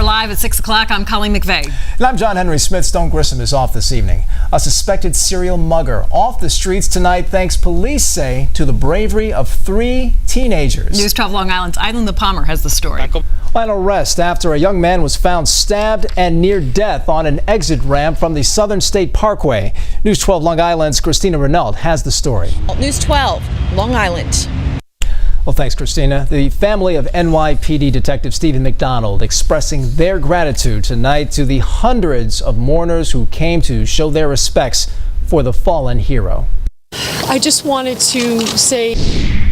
live at 6 o'clock. I'm Colleen McVeigh. And I'm John Henry Smith. Stone Grissom is off this evening. A suspected serial mugger off the streets tonight, thanks, police say, to the bravery of 3 teenagers. News 12 Long Island's Island the Palmer has the story. An arrest after a young man was found stabbed and near death on an exit ramp from the Southern State Parkway. News 12 Long Island's Christina Renault has the story. News 12 Long Island. Well, thanks, Christina. The family of NYPD Detective Stephen McDonald expressing their gratitude tonight to the hundreds of mourners who came to show their respects for the fallen hero. I just wanted to say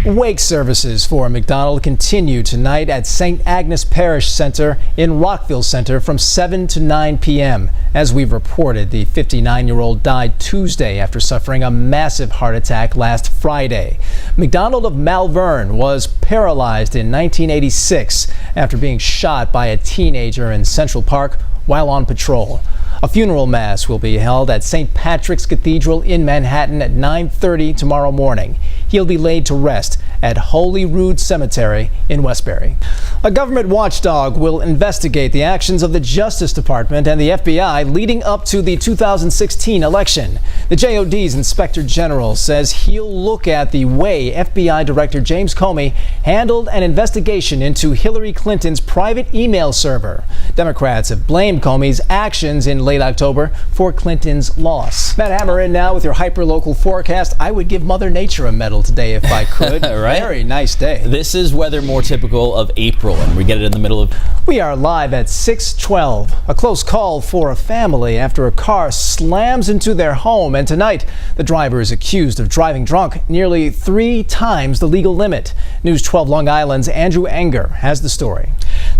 wake services for McDonald continue tonight at St. Agnes Parish Center in Rockville Center from 7 to 9 p.m. As we've reported, the 59-year-old died Tuesday after suffering a massive heart attack last Friday. McDonald of Malvern was paralyzed in 1986 after being shot by a teenager in Central Park while on patrol. A funeral mass will be held at St. Patrick's Cathedral in Manhattan at 9:30 tomorrow morning. He'll be laid to rest at Holyrood Cemetery in Westbury. A government watchdog will investigate the actions of the Justice Department and the FBI leading up to the 2016 election. The JOD's Inspector General says he'll look at the way FBI Director James Comey handled an investigation into Hillary Clinton's private email server. Democrats have blamed Comey's actions in late October for Clinton's loss. Matt Hammer in now with your hyper-local forecast. I would give Mother Nature a medal today if I could. Right? Very nice day. This is weather more typical of April, and we get it in the middle of... We are live at 6:12. A close call for a family after a car slams into their home, and tonight the driver is accused of driving drunk nearly 3 times the legal limit. News 12 Long Island's Andrew Enger has the story.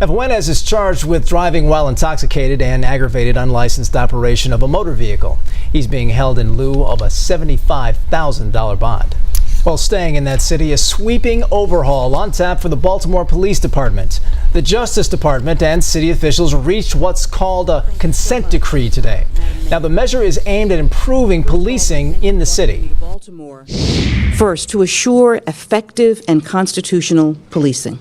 Now, Fuentes is charged with driving while intoxicated and aggravated unlicensed operation of a motor vehicle. He's being held in lieu of a $75,000 bond. While staying in that city, a sweeping overhaul on tap for the Baltimore Police Department. The Justice Department and city officials reached what's called a consent decree today. Now, the measure is aimed at improving policing in the city. First, to assure effective and constitutional policing.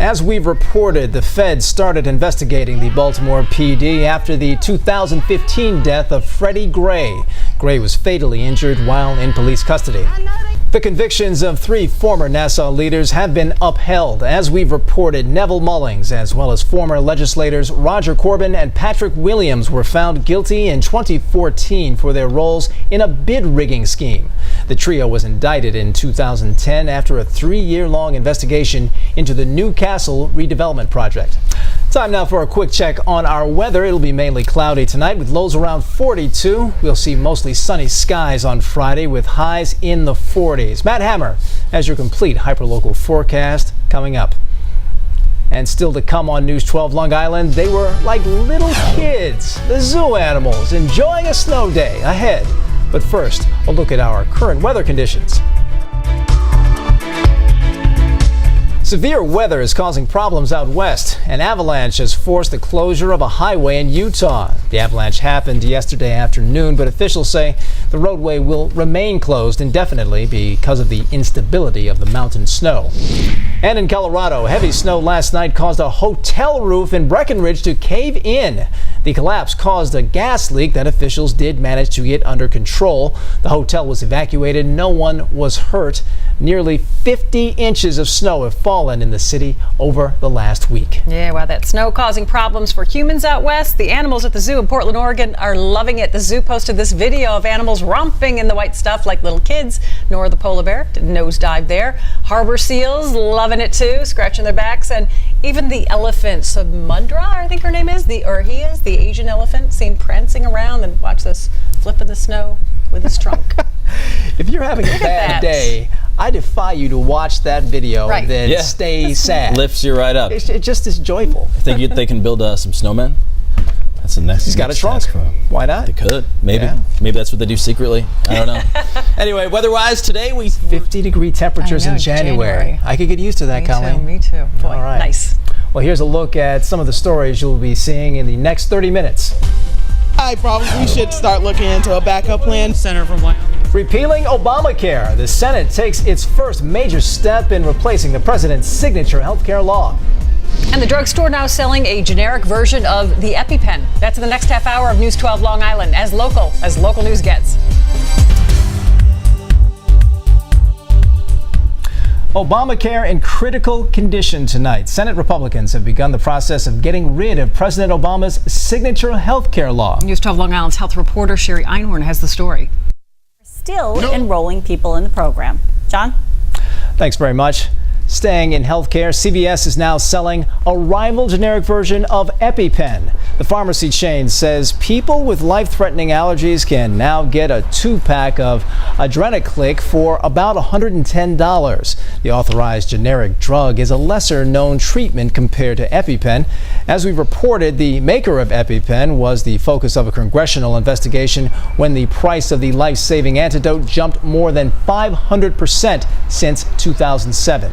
As we've reported, the feds started investigating the Baltimore PD after the 2015 death of Freddie Gray. Gray was fatally injured while in police custody. The convictions of 3 former Nassau leaders have been upheld. As we've reported, Neville Mullings, as well as former legislators Roger Corbin and Patrick Williams, were found guilty in 2014 for their roles in a bid rigging scheme. The trio was indicted in 2010 after a 3-year-long investigation into the Newcastle redevelopment project. Time now for a quick check on our weather. It'll be mainly cloudy tonight with lows around 42. We'll see mostly sunny skies on Friday with highs in the 40s. Matt Hammer has your complete hyperlocal forecast coming up. And still to come on News 12 Long Island, they were like little kids, the zoo animals, enjoying a snow day ahead. But first, a look at our current weather conditions. Severe weather is causing problems out west. An avalanche has forced the closure of a highway in Utah. The avalanche happened yesterday afternoon, but officials say the roadway will remain closed indefinitely because of the instability of the mountain snow. And in Colorado, heavy snow last night caused a hotel roof in Breckenridge to cave in. The collapse caused a gas leak that officials did manage to get under control. The hotel was evacuated. No one was hurt. Nearly 50 inches of snow have fallen in the city over the last week. Yeah, well, that snow causing problems for humans out west. The animals at the zoo in Portland, Oregon are loving it. The zoo posted this video of animals romping in the white stuff like little kids. Nora the polar bear did nosedive there. Harbor seals loving it too, scratching their backs. And even the elephant, Samundra, I think her name is, the Asian elephant, seen prancing around. And watch this, flipping the snow with his trunk. If you're having a bad day, I defy you to watch that video and then stay sad. Lifts you right up. It just is joyful. Think they can build some snowmen? That's the next. He's got a trunk. Why not? They could. Maybe. Yeah. Maybe that's what they do secretly. I don't know. Anyway, weather-wise, today 50-degree temperatures in January. I could get used to that, Colleen. Me too. Boy, all right. Nice. Well, here's a look at some of the stories you'll be seeing in the next 30 minutes. I probably should start looking into a backup plan. Senator from Wyoming. Repealing Obamacare. The Senate takes its first major step in replacing the president's signature health care law. And the drugstore now selling a generic version of the EpiPen. That's in the next half hour of News 12 Long Island, as local news gets. Obamacare in critical condition tonight. Senate Republicans have begun the process of getting rid of President Obama's signature health care law. News 12 Long Island's health reporter Sherry Einhorn has the story. Still enrolling people in the program. John? Thanks very much. Staying in healthcare, CVS is now selling a rival generic version of EpiPen. The pharmacy chain says people with life-threatening allergies can now get a 2-pack of Adrenaclick for about $110. The authorized generic drug is a lesser-known treatment compared to EpiPen. As we reported, the maker of EpiPen was the focus of a congressional investigation when the price of the life-saving antidote jumped more than 500% since 2007.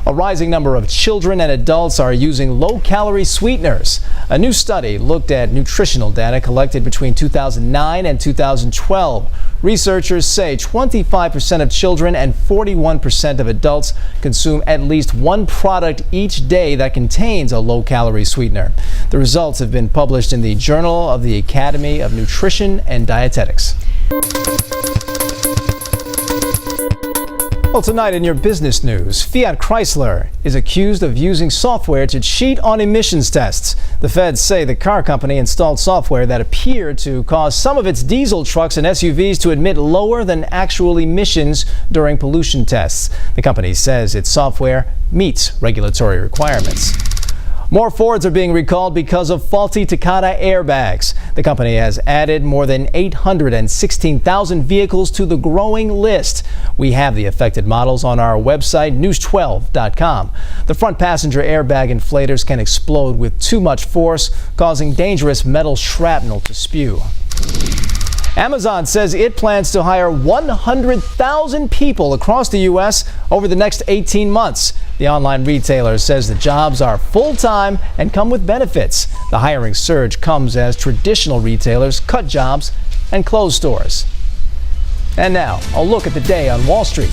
A rising number of children and adults are using low-calorie sweeteners. A new study looked at nutritional data collected between 2009 and 2012. Researchers say 25% of children and 41% of adults consume at least one product each day that contains a low-calorie sweetener. The results have been published in the Journal of the Academy of Nutrition and Dietetics. Well, tonight in your business news, Fiat Chrysler is accused of using software to cheat on emissions tests. The feds say the car company installed software that appeared to cause some of its diesel trucks and SUVs to emit lower than actual emissions during pollution tests. The company says its software meets regulatory requirements. More Fords are being recalled because of faulty Takata airbags. The company has added more than 816,000 vehicles to the growing list. We have the affected models on our website, news12.com. The front passenger airbag inflators can explode with too much force, causing dangerous metal shrapnel to spew. Amazon says it plans to hire 100,000 people across the U.S. over the next 18 months. The online retailer says the jobs are full-time and come with benefits. The hiring surge comes as traditional retailers cut jobs and close stores. And now, a look at the day on Wall Street.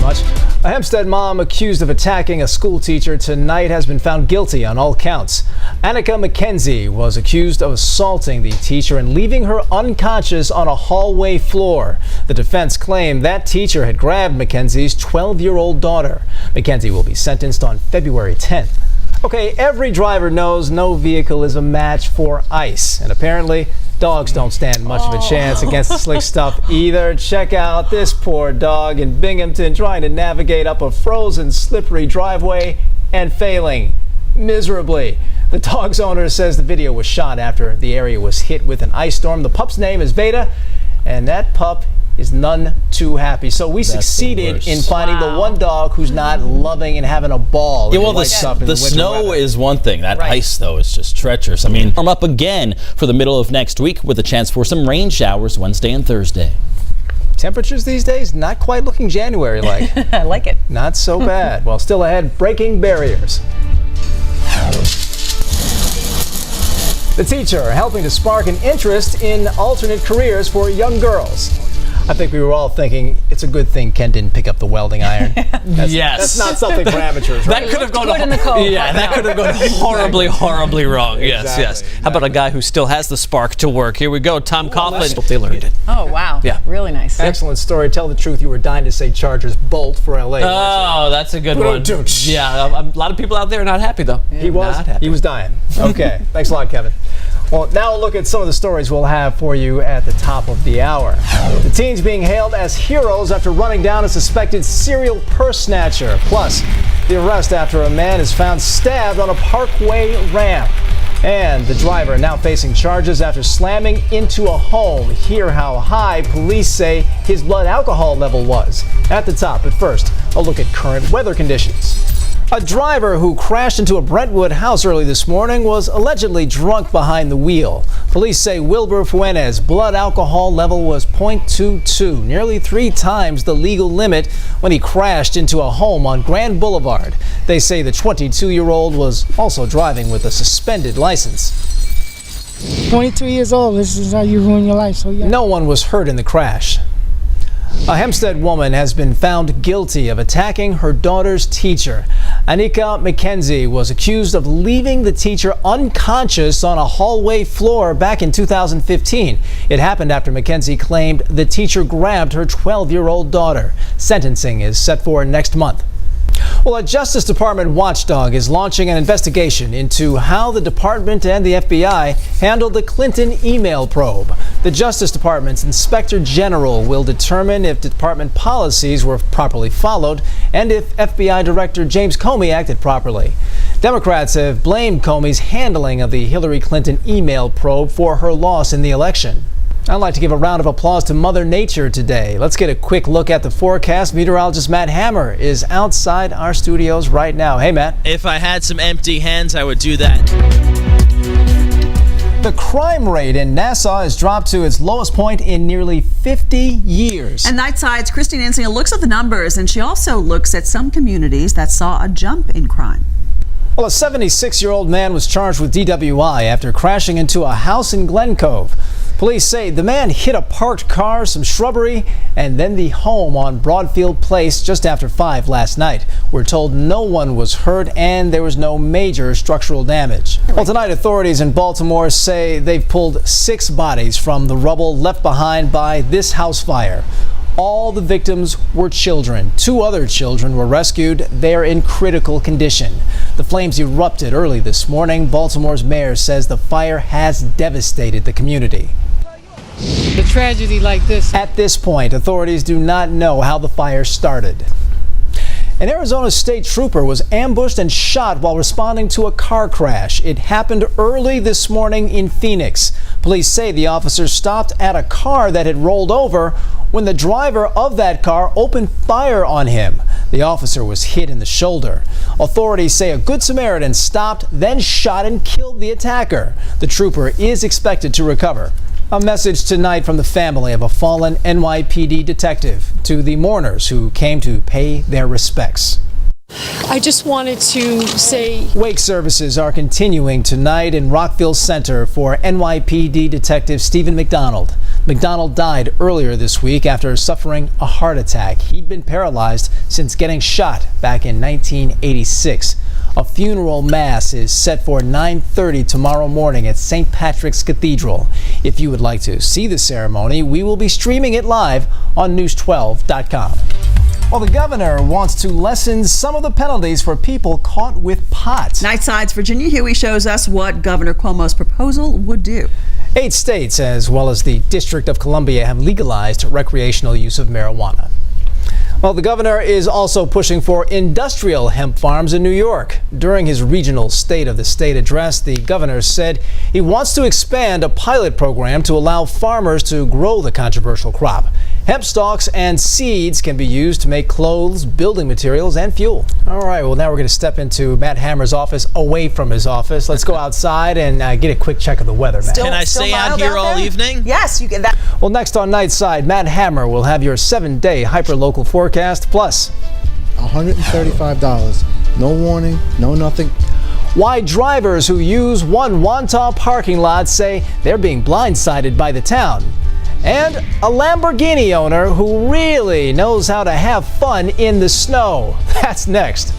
Much. A Hempstead mom accused of attacking a school teacher tonight has been found guilty on all counts. Annika McKenzie was accused of assaulting the teacher and leaving her unconscious on a hallway floor. The defense claimed that teacher had grabbed McKenzie's 12-year-old daughter. McKenzie will be sentenced on February 10th. Okay, every driver knows no vehicle is a match for ice, and apparently dogs don't stand much of a chance against the slick stuff either. Check out this poor dog in Binghamton trying to navigate up a frozen, slippery driveway and failing miserably. The dog's owner says the video was shot after the area was hit with an ice storm. The pup's name is Veda, and that pup is none too happy. So we succeeded in finding the one dog who's not loving and having a ball. Yeah, well, the snow is one thing. That ice, though, is just treacherous. I mean, warm up again for the middle of next week with a chance for some rain showers Wednesday and Thursday. Temperatures these days, not quite looking January-like. I like it. Not so bad. Well, still ahead, breaking barriers. The teacher helping to spark an interest in alternate careers for young girls. I think we were all thinking it's a good thing Ken didn't pick up the welding iron. That's not something for amateurs, right? That could have gone in the cold. Yeah, that could have gone horribly wrong. Exactly. Yes. How about a guy who still has the spark to work? Here we go. Tom Coughlin. They learned it. Oh, wow. Yeah. Really nice. Excellent story. Tell the truth, you were dying to say Chargers bolt for LA. Oh, that's a good one. Yeah, a lot of people out there are not happy, though. He was dying. Okay. Thanks a lot, Kevin. Well, now a look at some of the stories we'll have for you at the top of the hour. The teens being hailed as heroes after running down a suspected serial purse snatcher. Plus, the arrest after a man is found stabbed on a Parkway ramp. And the driver now facing charges after slamming into a home. Hear how high police say his blood alcohol level was. At the top, but first, a look at current weather conditions. A driver who crashed into a Brentwood house early this morning was allegedly drunk behind the wheel. Police say Wilbur Fuentes' blood alcohol level was .22, nearly 3 times the legal limit when he crashed into a home on Grand Boulevard. They say the 22-year-old was also driving with a suspended license. 22 years old, this is how you ruin your life. So yeah. No one was hurt in the crash. A Hempstead woman has been found guilty of attacking her daughter's teacher. Anika McKenzie was accused of leaving the teacher unconscious on a hallway floor back in 2015. It happened after McKenzie claimed the teacher grabbed her 12-year-old daughter. Sentencing is set for next month. Well, a Justice Department watchdog is launching an investigation into how the department and the FBI handled the Clinton email probe. The Justice Department's Inspector General will determine if department policies were properly followed and if FBI Director James Comey acted properly. Democrats have blamed Comey's handling of the Hillary Clinton email probe for her loss in the election. I'd like to give a round of applause to Mother Nature today. Let's get a quick look at the forecast. Meteorologist Matt Hammer is outside our studios right now. Hey, Matt. If I had some empty hands, I would do that. The crime rate in Nassau has dropped to its lowest point in nearly 50 years. And Nightside's Christine Ansinger looks at the numbers, and she also looks at some communities that saw a jump in crime. Well, a 76-year-old man was charged with DWI after crashing into a house in Glen Cove. Police say the man hit a parked car, some shrubbery, and then the home on Broadfield Place just after 5 last night. We're told no one was hurt and there was no major structural damage. Well, tonight authorities in Baltimore say they've pulled 6 bodies from the rubble left behind by this house fire. All the victims were children. 2 other children were rescued. They're in critical condition. The flames erupted early this morning. Baltimore's mayor says the fire has devastated the community. A tragedy like this. At this point, authorities do not know how the fire started. An Arizona state trooper was ambushed and shot while responding to a car crash. It happened early this morning in Phoenix. Police say the officer stopped at a car that had rolled over when the driver of that car opened fire on him. The officer was hit in the shoulder. Authorities say a Good Samaritan stopped, then shot and killed the attacker. The trooper is expected to recover. A message tonight from the family of a fallen NYPD detective to the mourners who came to pay their respects. I just wanted to say Wake services are continuing tonight in Rockville Center for NYPD Detective Stephen McDonald. McDonald died earlier this week after suffering a heart attack. He'd been paralyzed since getting shot back in 1986. A funeral mass is set for 9:30 tomorrow morning at St. Patrick's Cathedral. If you would like to see the ceremony, we will be streaming it live on news12.com. Well, the governor wants to lessen some of the penalties for people caught with pot. Nightside's Virginia Huey shows us what Governor Cuomo's proposal would do. 8 states, as well as the District of Columbia, have legalized recreational use of marijuana. Well, the governor is also pushing for industrial hemp farms in New York. During his regional State of the State address, the governor said he wants to expand a pilot program to allow farmers to grow the controversial crop. Hemp stalks and seeds can be used to make clothes, building materials, and fuel. All right, well, now we're going to step into Matt Hammer's office, away from his office. Let's go outside and get a quick check of the weather, Matt. Can I stay out here all evening? Yes, you can. Well, next on Nightside, Matt Hammer will have your 7-day hyper-local forecast, plus $135. No warning, no nothing. Why drivers who use one Wantagh parking lot say they're being blindsided by the town. And a Lamborghini owner who really knows how to have fun in the snow. That's next.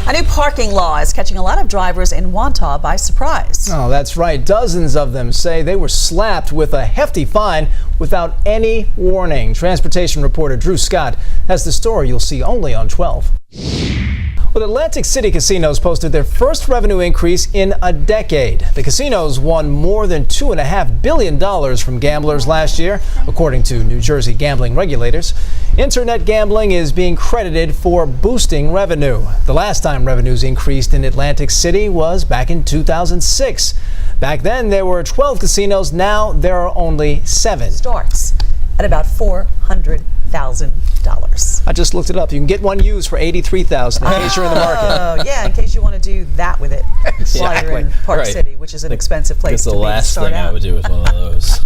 A new parking law is catching a lot of drivers in Wantagh by surprise. Oh, that's right. Dozens of them say they were slapped with a hefty fine without any warning. Transportation reporter Drew Scott has the story you'll see only on 12. Well, Atlantic City casinos posted their first revenue increase in a decade. The casinos won more than $2.5 billion from gamblers last year, according to New Jersey gambling regulators. Internet gambling is being credited for boosting revenue. The last time revenues increased in Atlantic City was back in 2006. Back then, there were 12 casinos. Now there are only 7. Starts at about $400,000. I just looked it up. You can get one used for $83,000 in case you're in the market. Oh, yeah, in case you want to do that with it while you're in Park City, which is an expensive place to be. That's the last thing I would do with one of those.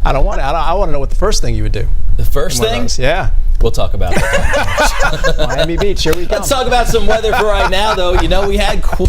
I want to know what the first thing you would do. The first thing? Yeah. We'll talk about that. Miami Beach, here we go. Let's talk about some weather for right now, though. You know, we had cool.